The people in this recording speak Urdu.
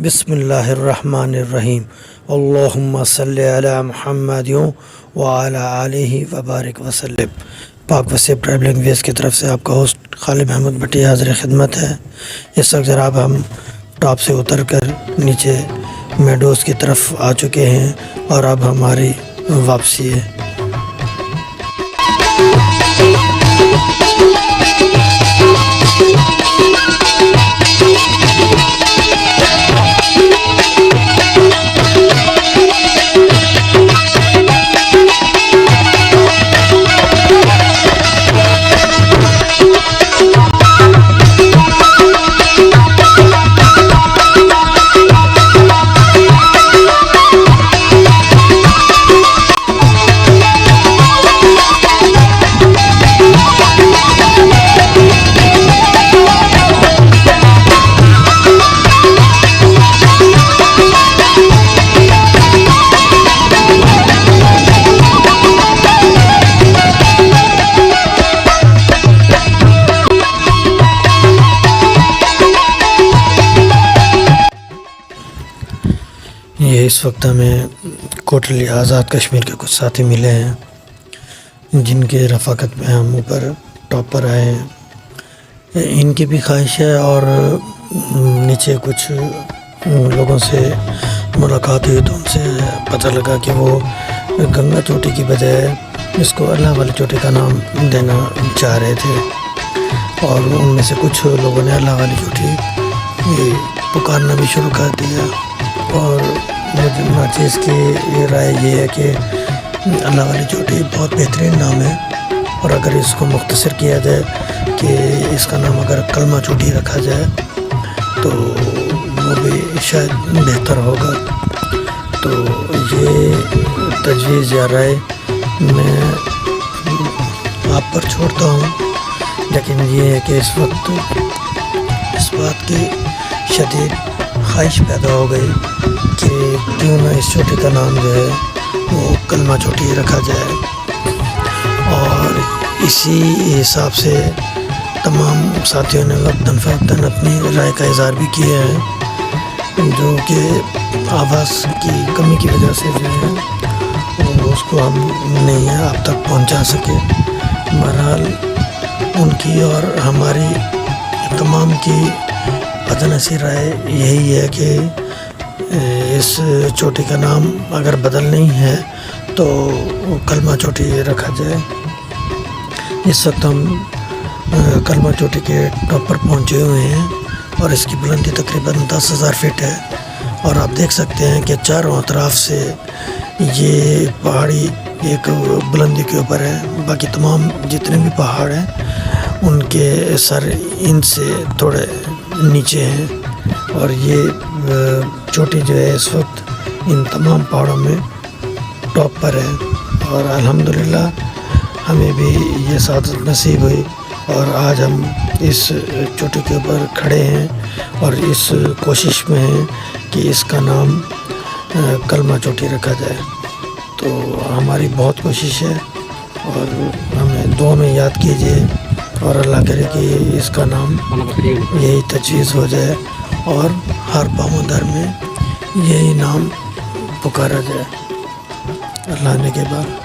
بسم اللہ الرحمن الرحیم اللہم صلی علی محمد وعلی آلہ وبارک وسلم۔ پاک وسیع ٹریولنگ ویز کی طرف سے آپ کا ہوسٹ خالد محمود بھٹی حاضر خدمت ہے۔ اس وقت ذرا اب ہم ٹاپ سے اتر کر نیچے میڈوز کی طرف آ چکے ہیں اور اب ہماری واپسی ہے۔ اس وقت ہمیں کوٹلی آزاد کشمیر کے کچھ ساتھی ملے ہیں جن کے رفاقت میں ہم اوپر ٹاپ پر آئے ہیں۔ ان کی بھی خواہش ہے اور نیچے کچھ لوگوں سے ملاقات ہوئی تو ان سے پتہ لگا کہ وہ گنگا چوٹی کی بجائے اس کو اللہ والی چوٹی کا نام دینا چاہ رہے تھے، اور ان میں سے کچھ لوگوں نے اللہ والی چوٹی پکارنا بھی شروع کر دیا۔ اور مجھے چیز کی یہ رائے یہ ہے کہ اللہ والی چوٹی بہت بہترین نام ہے، اور اگر اس کو مختصر کیا جائے کہ اس کا نام اگر کلمہ چوٹی رکھا جائے تو وہ بھی شاید بہتر ہوگا۔ تو یہ تجویز یا رائے میں آپ پر چھوڑتا ہوں، لیکن یہ ہے کہ اس وقت اس بات کی شدید خواہش پیدا ہو گئی کہ کیوں نہ اس چوٹی کا نام جو ہے وہ کلمہ چوٹی رکھا جائے، اور اسی حساب سے تمام ساتھیوں نے وقتاً فوقتاً اپنی رائے کا اظہار بھی کیا ہے، جو کہ آواز کی کمی کی وجہ سے جو ہے اس کو ہم نہیں آپ تک پہنچا سکے۔ بہرحال ان کی اور ہماری تمام کی ادنی سی رائے یہی ہے کہ اس چوٹی کا نام اگر بدل نہیں ہے تو کلمہ چوٹی رکھا جائے۔ اس وقت ہم کلمہ چوٹی کے ٹاپ پر پہنچے ہوئے ہیں اور اس کی بلندی تقریباً 10,000 فٹ ہے، اور آپ دیکھ سکتے ہیں کہ چاروں اطراف سے یہ پہاڑی ایک بلندی کے اوپر ہے، باقی تمام جتنے بھی پہاڑ ہیں ان کے سر ان سے تھوڑے نیچے ہیں، اور یہ چوٹی جو ہے اس وقت ان تمام پہاڑوں میں ٹاپ پر ہے، اور الحمدللہ ہمیں بھی یہ سعادت نصیب ہوئی، اور آج ہم اس چوٹی کے اوپر کھڑے ہیں اور اس کوشش میں ہیں کہ اس کا نام کلمہ چوٹی رکھا جائے۔ تو ہماری بہت کوشش ہے، اور ہمیں دعا میں یاد کیجیے، اور اللہ کرے کہ اس کا نام یہی تجویز ہو جائے اور ہر پاؤں در میں یہی نام پکارا جائے۔ اللہ نے کے بعد